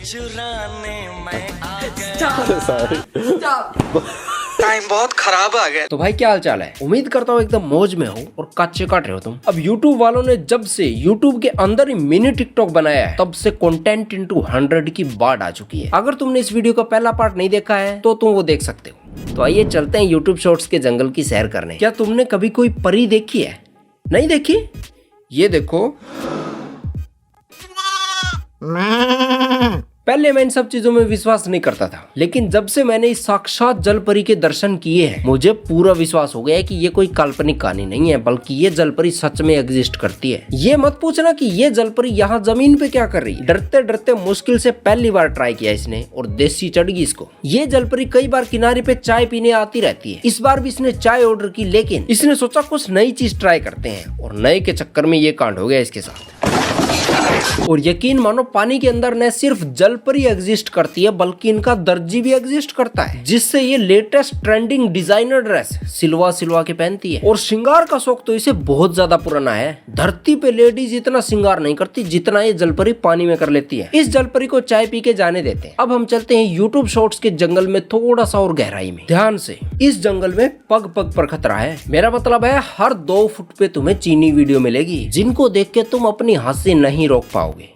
चुराने मैं आ गया। टाइम बहुत खराब आ गया। तो भाई क्या हाल चाल है? उम्मीद करता हूँ एकदम मौज में हो और कच्चे काट रहे हो तुम। अब YouTube वालों ने जब से YouTube के अंदर ही मिनी टिकटॉक बनाया है तब से कंटेंट इनटू 100 की बाढ़ आ चुकी है। अगर तुमने इस वीडियो का पहला पार्ट नहीं देखा है तो तुम वो देख सकते हो। तो आइए चलते हैं YouTube शॉर्ट्स के जंगल की सैर करने। क्या तुमने कभी कोई परी देखी है? नहीं देखी? ये देखो, पहले मैं इन सब चीजों में विश्वास नहीं करता था, लेकिन जब से मैंने इस साक्षात जल परी के दर्शन किए हैं मुझे पूरा विश्वास हो गया है कि ये कोई काल्पनिक कहानी नहीं है, बल्कि ये जल परी सच में एग्जिस्ट करती है। ये मत पूछना कि ये जल परी यहाँ जमीन पे क्या कर रही है। डरते डरते मुश्किल से पहली बार ट्राई किया इसने और देसी चढ़ गई इसको। ये जल परी कई बार किनारे पे चाय पीने आती रहती है। इस बार भी इसने चाय ऑर्डर की, लेकिन इसने सोचा कुछ नई चीज ट्राई करते हैं और नए के चक्कर में ये कांड हो गया इसके साथ। और यकीन मानो पानी के अंदर न सिर्फ जल परी एग्जिस्ट करती है बल्कि इनका दर्जी भी एग्जिस्ट करता है, जिससे ये लेटेस्ट ट्रेंडिंग डिजाइनर ड्रेस सिलवा सिलवा के पहनती है। और श्रृंगार का शौक तो इसे बहुत ज्यादा पुराना है। धरती पे लेडीज इतना श्रृंगार नहीं करती जितना ये जल परी पानी में कर लेती है। इस जल परी को चाय पी के जाने देते हैं। अब हम चलते हैं यूट्यूब शॉर्ट्स के जंगल में थोड़ा सा और गहराई में। ध्यान से, इस जंगल में पग पग पर खतरा है। मेरा मतलब है हर 2 फुट पे तुम्हें चीनी वीडियो मिलेगी जिनको देख के तुम अपनी हंसी नहीं रोक पाओगे।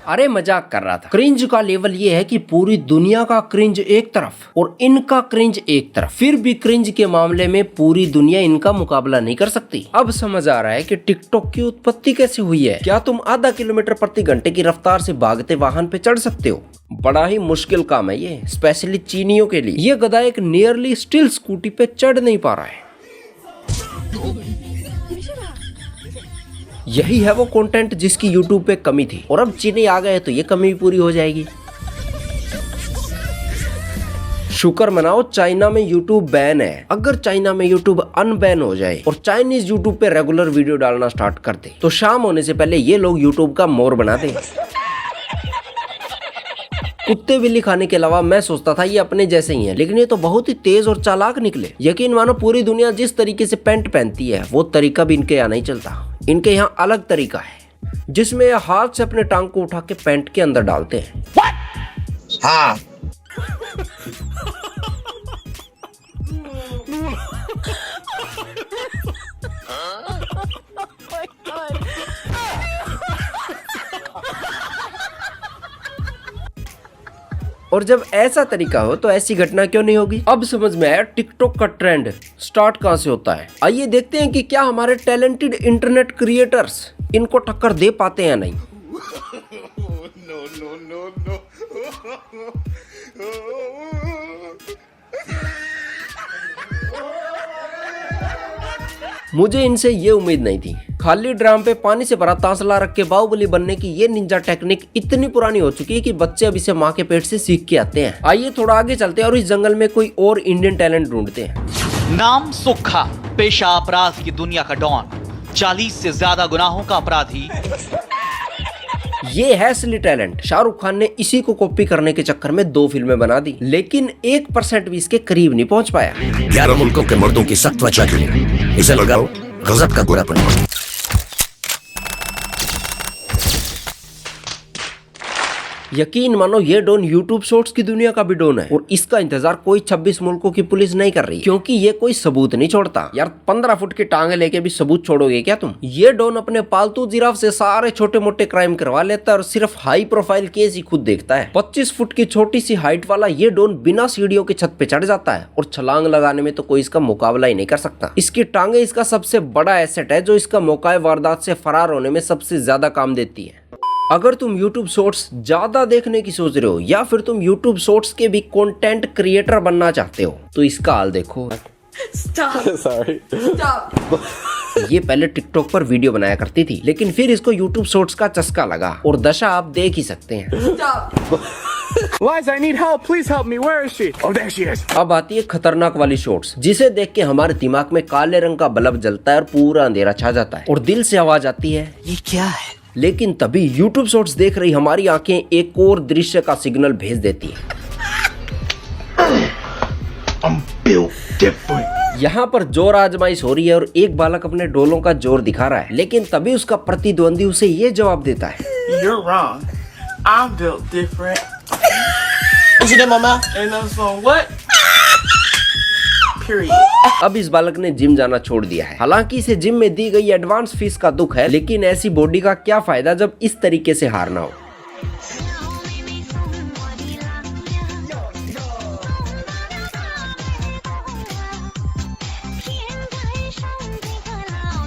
अरे मजाक कर रहा था। क्रिंज का लेवल ये है कि पूरी दुनिया का क्रिंज एक तरफ और इनका क्रिंज एक तरफ, फिर भी क्रिंज के मामले में पूरी दुनिया इनका मुकाबला नहीं कर सकती। अब समझ आ रहा है कि टिकटॉक की उत्पत्ति कैसे हुई है। क्या तुम आधा किलोमीटर प्रति घंटे की रफ्तार से भागते वाहन पे चढ़ सकते हो? बड़ा ही मुश्किल काम है ये, स्पेशली चीनियों के लिए। ये गधा एक नियरली स्टिल स्कूटी पे चढ़ नहीं पा रहा है। यही है वो कंटेंट जिसकी YouTube पे कमी थी, और अब चीनी आ गए तो ये कमी भी पूरी हो जाएगी। शुक्र मनाओ चाइना में YouTube बैन है। अगर चाइना में YouTube अनबैन हो जाए और चाइनीज YouTube पे रेगुलर वीडियो डालना स्टार्ट कर दे तो शाम होने से पहले ये लोग YouTube का मोर बना दे। कुत्ते बिल्ली खाने के अलावा मैं सोचता था ये अपने जैसे ही हैं, लेकिन ये तो बहुत ही तेज और चालाक निकले। यकीन मानो पूरी दुनिया जिस तरीके से पैंट पहनती है वो तरीका भी इनके यहाँ नहीं चलता। इनके यहाँ अलग तरीका है जिसमें ये हाथ से अपने टांग को उठा के पैंट के अंदर डालते हैं। हाँ। और जब ऐसा तरीका हो तो ऐसी घटना क्यों नहीं होगी। अब समझ में आया टिकटॉक का ट्रेंड स्टार्ट कहां से होता है। आइए देखते हैं कि क्या हमारे टैलेंटेड इंटरनेट क्रिएटर्स इनको टक्कर दे पाते हैं या नहीं। मुझे इनसे ये उम्मीद नहीं थी। खाली ड्राम पे पानी से भरा तांसला रख के बाहुबली बनने की ये निंजा टेक्निक इतनी पुरानी हो चुकी है कि बच्चे अब इसे माँ के पेट से सीख के आते हैं। आइए थोड़ा आगे चलते हैं और इस जंगल में कोई और इंडियन टैलेंट ढूंढते हैं। नाम सुखा, पेशा अपराध की दुनिया का डॉन, 40 से ज्यादा गुनाहों का अपराधी। ये है असली टैलेंट। शाहरुख खान ने इसी को कॉपी करने के चक्कर में 2 फिल्में बना दी, लेकिन 1% भी इसके करीब नहीं पहुंच पाया। 11 मुल्कों के मर्दों की सख्त त्वचा के लिए इसे लगाओ गजब का गोरापन। यकीन मानो ये डॉन YouTube शॉर्ट्स की दुनिया का भी डॉन है, और इसका इंतजार कोई 26 मुल्कों की पुलिस नहीं कर रही, क्योंकि ये कोई सबूत नहीं छोड़ता। यार 15 फुट की टांगे लेके भी सबूत छोड़ोगे क्या तुम? ये डॉन अपने पालतू जिराफ से सारे छोटे मोटे क्राइम करवा लेता है और सिर्फ हाई प्रोफाइल केस ही खुद देखता है। 25 फुट की छोटी सी हाइट वाला ये डॉन बिना सीढ़ियों के छत पे चढ़ जाता है, और छलांग लगाने में तो कोई इसका मुकाबला ही नहीं कर सकता। इसकी टांगे इसका सबसे बड़ा एसेट है जो इसका मौका वारदात से फरार होने में सबसे ज्यादा काम देती है। अगर तुम YouTube शॉर्ट्स ज्यादा देखने की सोच रहे हो या फिर तुम YouTube शॉर्ट्स के भी कंटेंट क्रिएटर बनना चाहते हो तो इसका हाल देखो। Sorry. ये पहले टिकटॉक पर वीडियो बनाया करती थी, लेकिन फिर इसको YouTube शॉर्ट्स का चस्का लगा और दशा आप देख ही सकते हैं। Liza, I need help. Please help me. Where is she? Oh, there she is. अब आती है खतरनाक वाली शॉर्ट्स, जिसे देख के हमारे दिमाग में काले रंग का बल्ब जलता है और पूरा अंधेरा छा जाता है और दिल से आवाज आती है, ये क्या है? लेकिन तभी YouTube शॉर्ट्स देख रही हमारी आंखें एक और दृश्य का सिग्नल भेज देती है। I'm built different. यहाँ पर जोर आजमाइश हो रही है और एक बालक अपने डोलों का जोर दिखा रहा है, लेकिन तभी उसका प्रतिद्वंदी उसे ये जवाब देता है, You're wrong. I'm built different. And I'm so what? Period. अब इस बालक ने जिम जाना छोड़ दिया है। हालांकि इसे जिम में दी गई एडवांस फीस का दुख है, लेकिन ऐसी बॉडी का क्या फायदा जब इस तरीके से हारना हो।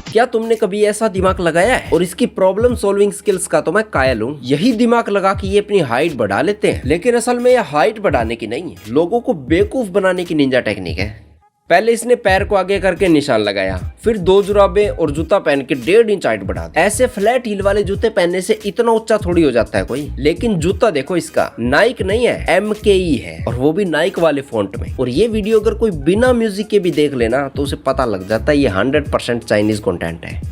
क्या तुमने कभी ऐसा दिमाग लगाया है? और इसकी प्रॉब्लम सॉल्विंग स्किल्स का तो मैं कायल हूँ। यही दिमाग लगा कि ये अपनी हाइट बढ़ा लेते हैं, लेकिन असल में यह हाइट बढ़ाने की नहीं है, लोगों को बेवकूफ बनाने की निंजा टेक्निक है। पहले इसने पैर को आगे करके निशान लगाया, फिर 2 जुराबे और जूता पहन के 1.5 इंच हाइट बढ़ा दी। ऐसे फ्लैट हील वाले जूते पहनने से इतना ऊंचा थोड़ी हो जाता है कोई। लेकिन जूता देखो इसका, नाइक नहीं है, MKE है, और वो भी नाइक वाले फॉन्ट में। और ये वीडियो अगर कोई बिना म्यूजिक के भी देख लेना तो उसे पता लग जाता है ये 100% चाइनीज कंटेंट है।